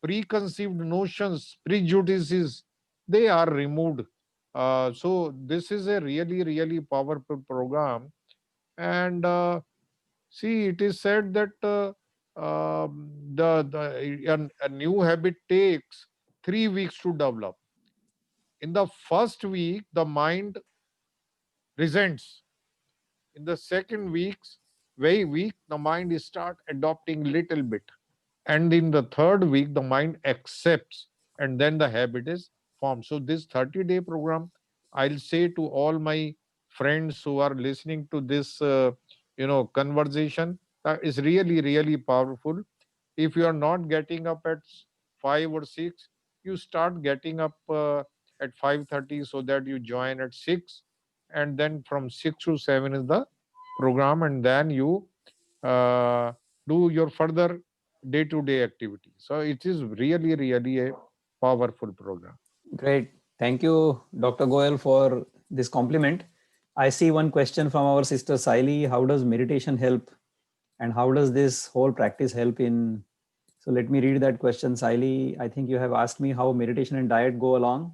[SPEAKER 2] preconceived notions, prejudices, they are removed. So this is a really, really powerful program. And see, it is said that a new habit takes 3 weeks to develop. In the first week, the mind resents. In the second very week, the mind is start adopting little bit, and in the third week, the mind accepts, and then the habit is formed. So this 30-day program, I'll say to all my friends who are listening to this, conversation, is really, really powerful. If you are not getting up at 5 or 6, you start getting up at 5:30, so that you join at 6, and then from 6 to 7 is the program, and then you uh, do your further day-to-day activity. So it is really, really a powerful program.
[SPEAKER 1] Great. Thank you, Dr. Goel, for this compliment. I see one question from our sister Saili. How does meditation help? And how does this whole practice help in? So let me read that question, Saili. I think you have asked me how meditation and diet go along.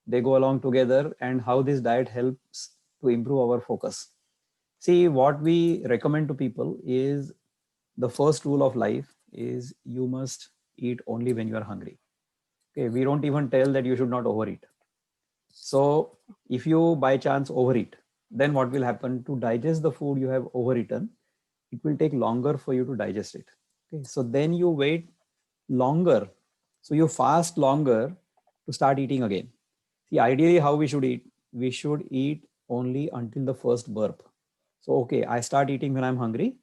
[SPEAKER 1] They go along together, and how this diet helps to improve our focus. See, what we recommend to people is the first rule of life is you must eat only when you are hungry. Okay, we don't even tell that you should not overeat. So if you by chance overeat, then what will happen? To digest the food you have overeaten, it will take longer for you to digest it. Okay, so then you wait longer. So you fast longer to start eating again. See, ideally, how we should eat? We should eat only until the first burp. So, okay, I start eating when I'm hungry.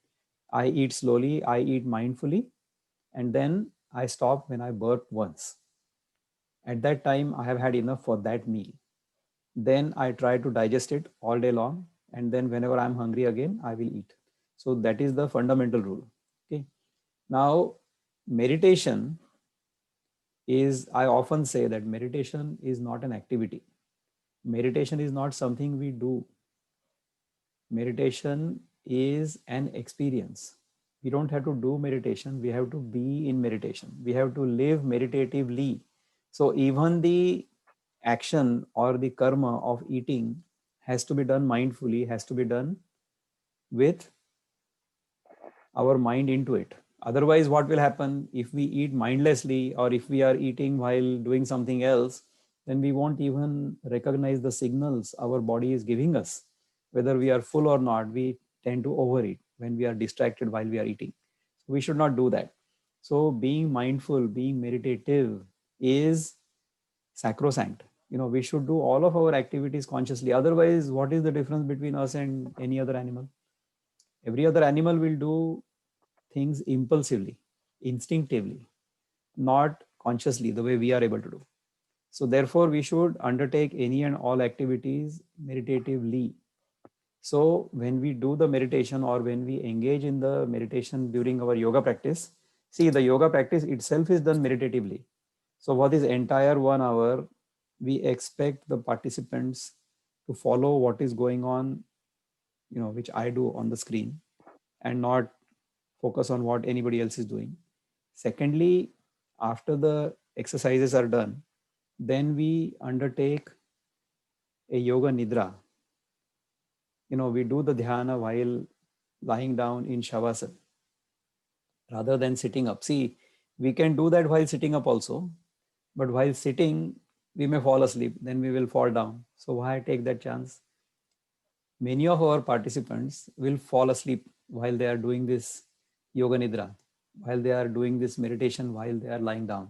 [SPEAKER 1] I eat slowly, I eat mindfully, and then I stop when I burp once. At that time, I have had enough for that meal. Then I try to digest it all day long, and then whenever I'm hungry again, I will eat. So that is the fundamental rule. Okay. Now, meditation is, I often say that meditation is not an activity. Meditation is not something we do. Meditation is an experience. We don't have to do meditation, we have to be in meditation. We have to live meditatively. So even the action or the karma of eating has to be done mindfully, has to be done with our mind into it. Otherwise, what will happen if we eat mindlessly, or if we are eating while doing something else, then we won't even recognize the signals our body is giving us. Whether we are full or not, we tend to overeat when we are distracted while we are eating. We should not do that. So being mindful, being meditative is sacrosanct. We should do all of our activities consciously. Otherwise, what is the difference between us and any other animal? Every other animal will do things impulsively, instinctively, not consciously the way we are able to do. So therefore, we should undertake any and all activities meditatively. So when we do the meditation, or when we engage in the meditation during our yoga practice, see, the yoga practice itself is done meditatively. So for this entire 1 hour, we expect the participants to follow what is going on, which I do on the screen, and not focus on what anybody else is doing. Secondly, after the exercises are done, then we undertake a yoga nidra. We do the dhyana while lying down in shavasana. rather than sitting up. See, we can do that while sitting up also, but while sitting, we may fall asleep, then we will fall down. So why take that chance? Many of our participants will fall asleep while they are doing this yoga nidra, while they are doing this meditation, while they are lying down,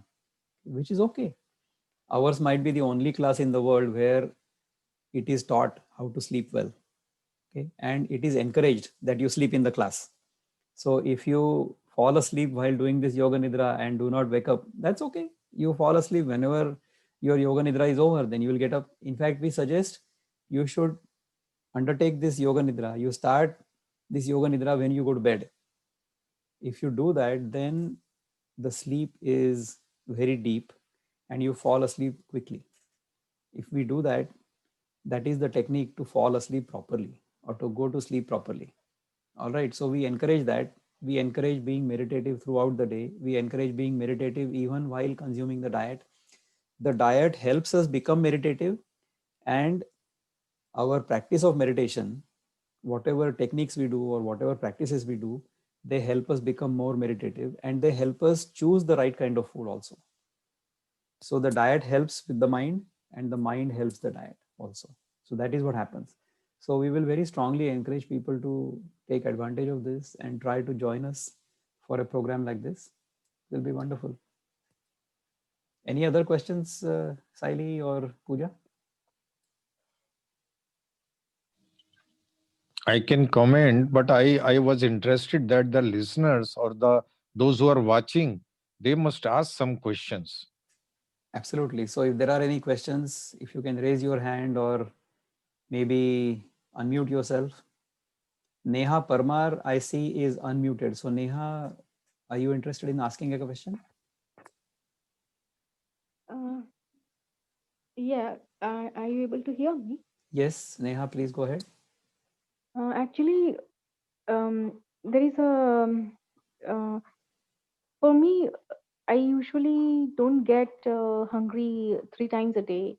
[SPEAKER 1] which is okay. Ours might be the only class in the world where it is taught how to sleep well. Okay, and it is encouraged that you sleep in the class. So if you fall asleep while doing this yoga nidra and do not wake up, that's okay. You fall asleep whenever your yoga nidra is over, then you will get up. In fact, we suggest you should undertake this yoga nidra. You start this yoga nidra when you go to bed. If you do that, then the sleep is very deep and you fall asleep quickly. If we do that, that is the technique to fall asleep properly or to go to sleep properly. All right, so we encourage that. We encourage being meditative throughout the day. We encourage being meditative even while consuming the diet. The diet helps us become meditative, and our practice of meditation, whatever techniques we do or whatever practices we do, they help us become more meditative, and they help us choose the right kind of food also. So the diet helps with the mind and the mind helps the diet also. So that is what happens. So we will very strongly encourage people to take advantage of this and try to join us for a program like this. It will be wonderful. Any other questions, Saili or Pooja?
[SPEAKER 2] I can comment, but I was interested that the listeners or those who are watching, they must ask some questions.
[SPEAKER 1] Absolutely. So if there are any questions, if you can raise your hand or maybe unmute yourself. Neha Parmar, I see, is unmuted. So Neha, are you interested in asking a question?
[SPEAKER 4] Uh, yeah, are you able to hear me?
[SPEAKER 1] Yes, Neha, please go ahead.
[SPEAKER 4] Actually, there is a uh, for me. I usually don't get hungry 3 times a day.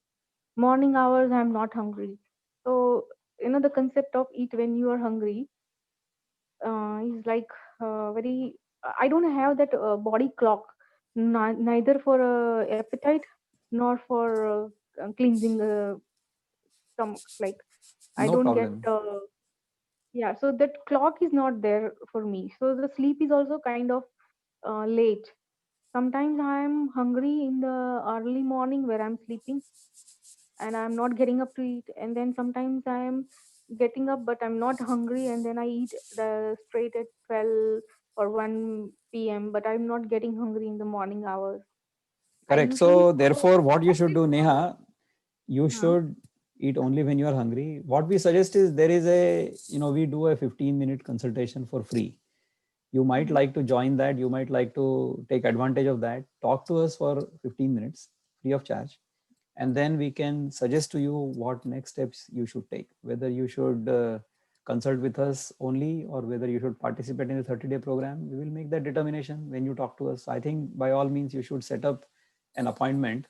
[SPEAKER 4] Morning hours, I'm not hungry. So the concept of eat when you are hungry is like very. I don't have that body clock, neither for appetite nor for cleansing stomach. Like I
[SPEAKER 1] No
[SPEAKER 4] don't get.
[SPEAKER 1] problem.
[SPEAKER 4] Yeah, so that clock is not there for me. So the sleep is also kind of late. Sometimes I'm hungry in the early morning where I'm sleeping and I'm not getting up to eat. And then sometimes I'm getting up but I'm not hungry and then I eat the straight at 12 or 1 p.m. but I'm not getting hungry in the morning hours. I
[SPEAKER 1] Correct.
[SPEAKER 4] usually
[SPEAKER 1] So
[SPEAKER 4] follow
[SPEAKER 1] therefore, what you should
[SPEAKER 4] opposite
[SPEAKER 1] do,
[SPEAKER 4] from.
[SPEAKER 1] Neha, you
[SPEAKER 4] Huh?
[SPEAKER 1] should eat only when you are hungry. What we suggest is there is we do a 15-minute consultation for free. You might
[SPEAKER 4] Mhm.
[SPEAKER 1] like to join that. You might like to take advantage of that. Talk to us for 15 minutes free of charge. And then we can suggest to you what next steps you should take, whether you should consult with us only or whether you should participate in the 30-day program. We will make that determination when you talk to us. I think by all means, you should set up an appointment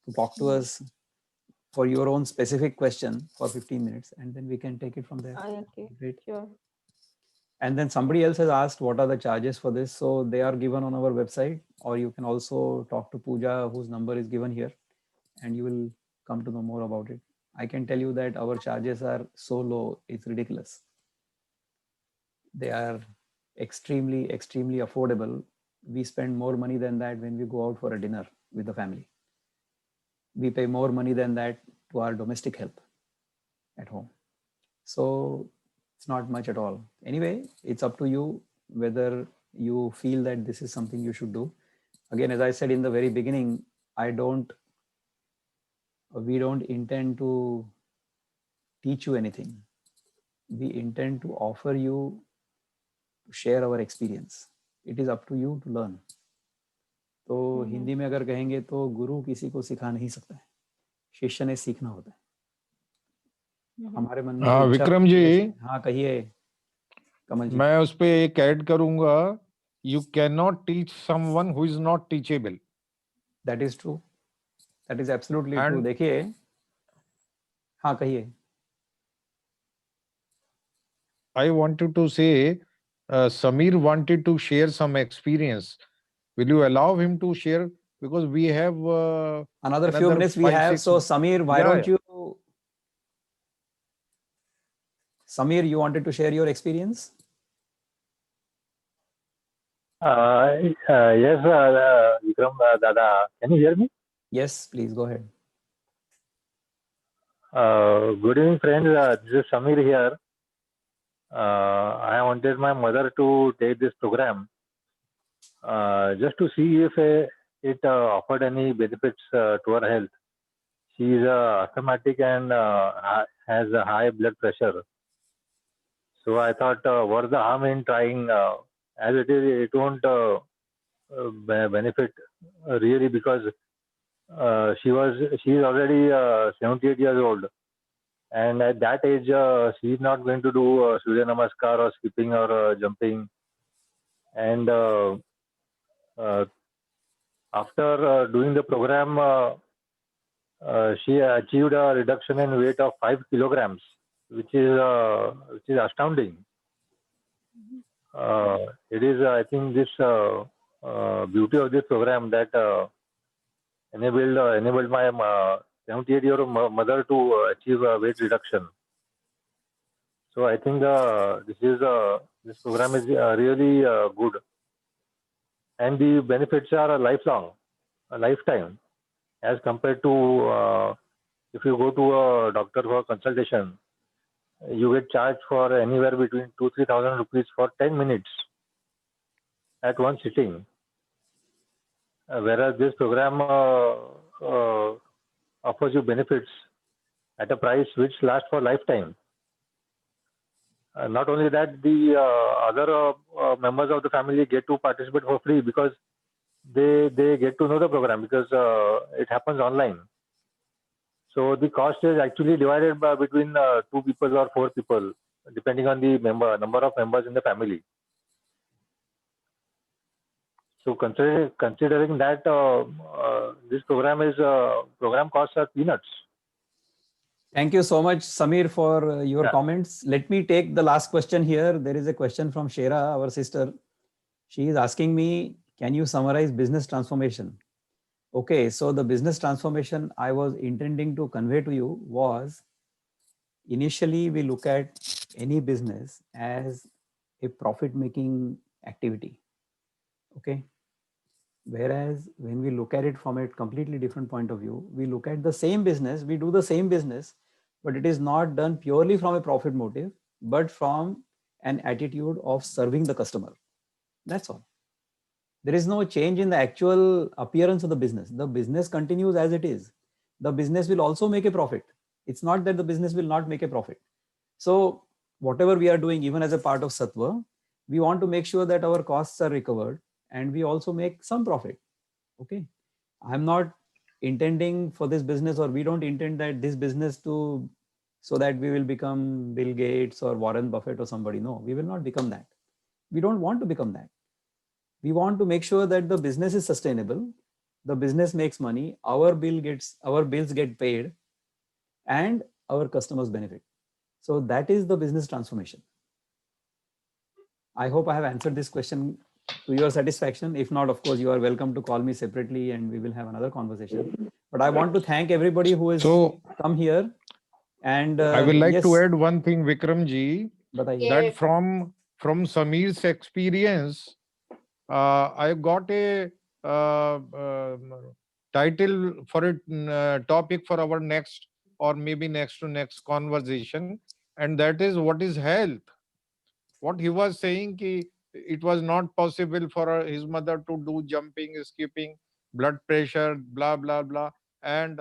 [SPEAKER 1] to talk to
[SPEAKER 4] Mhm.
[SPEAKER 1] us for your own specific question for 15 minutes, and then we can take it from there.
[SPEAKER 4] Okay,
[SPEAKER 1] Great.
[SPEAKER 4] sure.
[SPEAKER 1] And then
[SPEAKER 4] Yeah.
[SPEAKER 1] somebody else has asked what are the charges for this. So they are given on our website, or you can also talk to Pooja, whose number is given here, and you will come to know more about it. I can tell you that our charges are so low, it's ridiculous. They are extremely, extremely affordable. We spend more money than that when we go out for a dinner with the family. We pay more money than that to our domestic help at home. So it's not much at all. Anyway, it's up to you whether you feel that this is something you should do. Again, as I said in the very beginning, I don't, we don't intend to teach you anything. We intend to offer you to share our experience. It is up to you to learn. तो
[SPEAKER 4] Mhm.
[SPEAKER 1] Hindi में अगर कहेंगे तो गुरु किसी को सिखा नहीं सकता है, शिष्य ने सीखना होता है.
[SPEAKER 4] Mhm.
[SPEAKER 1] हमारे मन में जो इच्छा
[SPEAKER 2] विक्रम
[SPEAKER 1] होती
[SPEAKER 2] जी,
[SPEAKER 1] है वैसे. हाँ कहिए कमल जी.
[SPEAKER 2] मैं उस पे एक ऐड करूंगा, you can not teach someone who is not teachable.
[SPEAKER 1] That is true. That is absolutely true.
[SPEAKER 2] And
[SPEAKER 1] देखिए, हाँ कहिए.
[SPEAKER 2] I wanted to say Samir wanted to share some experience. Will you allow him to share? Because we have
[SPEAKER 1] Another few minutes we
[SPEAKER 2] 5,
[SPEAKER 1] have.
[SPEAKER 2] 6.
[SPEAKER 1] So Samir, why
[SPEAKER 2] Yeah,
[SPEAKER 1] don't
[SPEAKER 2] yeah.
[SPEAKER 1] you? Samir, you wanted to share your experience?
[SPEAKER 5] Yes, Vikram, Dada, can you hear me?
[SPEAKER 1] Yes, please go ahead.
[SPEAKER 5] Good evening, friends. This is Samir here. I wanted my mother to take this program just to see if it offered any benefits to her health. She is asthmatic and has a high blood pressure. So I thought, what's the harm in trying? As it is, it won't benefit really, because she is already 78 years old, and at that age she is not going to do Surya Namaskar or skipping or jumping. And after doing the program, she achieved a reduction in weight of 5 kilograms, which is astounding. It is, I think, this beauty of this program that enabled my 78-year-old mother to achieve weight reduction. So I think this program is really good, and the benefits are lifelong, a lifetime, as compared to if you go to a doctor for consultation, you get charged for anywhere between 2,000-3,000 rupees for 10 minutes at one sitting. Whereas this program offers you benefits at a price which lasts for lifetime. Not only that, the other members of the family get to participate for free, because they get to know the program, because it happens online. So the cost is actually divided between 2 people or 4 people, depending on the number of members in the family. So considering that this program costs are peanuts.
[SPEAKER 1] Thank you so much, Samir, for your comments. Let me take the last question here. There is a question from Shera, our sister. She is asking me, can you summarize business transformation? Okay, so the business transformation I was intending to convey to you was, initially we look at any business as a profit-making activity. Okay. Whereas when we look at it from a completely different point of view, we look at the same business, we do the same business, but it is not done purely from a profit motive, but from an attitude of serving the customer. That's all. There is no change in the actual appearance of the business. The business continues as it is. The business will also make a profit. It's not that the business will not make a profit. So whatever we are doing, even as a part of Sattva, we want to make sure that our costs are recovered and we also make some profit. Okay. I'm not intending for this business, or we don't intend that this business to, so that we will become Bill Gates or Warren Buffett or somebody. No, we will not become that. We don't want to become that. We want to make sure that the business is sustainable. The business makes money. Our bills get paid, and our customers benefit. So that is the business transformation. I hope I have answered this question to your satisfaction. If not, of course, you are welcome to call me separately and we will have another conversation. But I want to thank everybody who has come here. And
[SPEAKER 2] I will like
[SPEAKER 1] yes,
[SPEAKER 2] to add one thing, Vikramji,
[SPEAKER 1] Bataiye.
[SPEAKER 2] that from Samir's experience, I got a title for a topic for our next, or maybe next to next conversation, and that is, what is health? What he was saying, ki it was not possible for his mother to do jumping, skipping, blood pressure, blah blah blah, and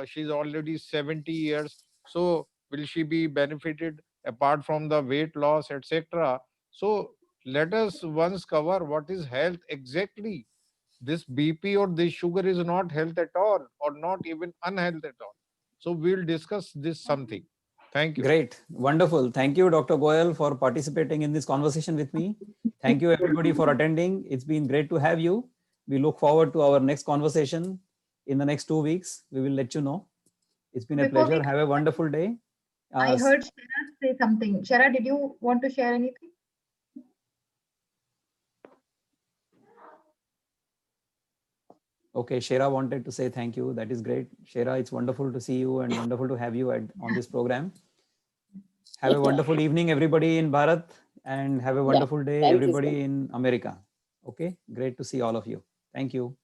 [SPEAKER 2] she's already 70 years. So will she be benefited apart from the weight loss, etc.? So let us once cover what is health exactly. This BP or this sugar is not health at all, or not even unhealth at all. So we'll discuss this something. Thank you.
[SPEAKER 1] Great. Wonderful. Thank you, Dr. Goyal, for participating in this conversation with me. Thank you, everybody, for attending. It's been great to have you. We look forward to our next conversation in the next 2 weeks. We will let you know. It's been a pleasure. Have a wonderful day.
[SPEAKER 3] I heard Shara say something. Shara, did you want to share anything?
[SPEAKER 1] Okay, Shera wanted to say thank you. That is great. Shera, it's wonderful to see you and wonderful to have you on this program. Have a wonderful evening, everybody in Bharat, and have a wonderful day,
[SPEAKER 6] Thank you,
[SPEAKER 1] everybody
[SPEAKER 6] sir.
[SPEAKER 1] in America. Okay, great to see all of you. Thank you.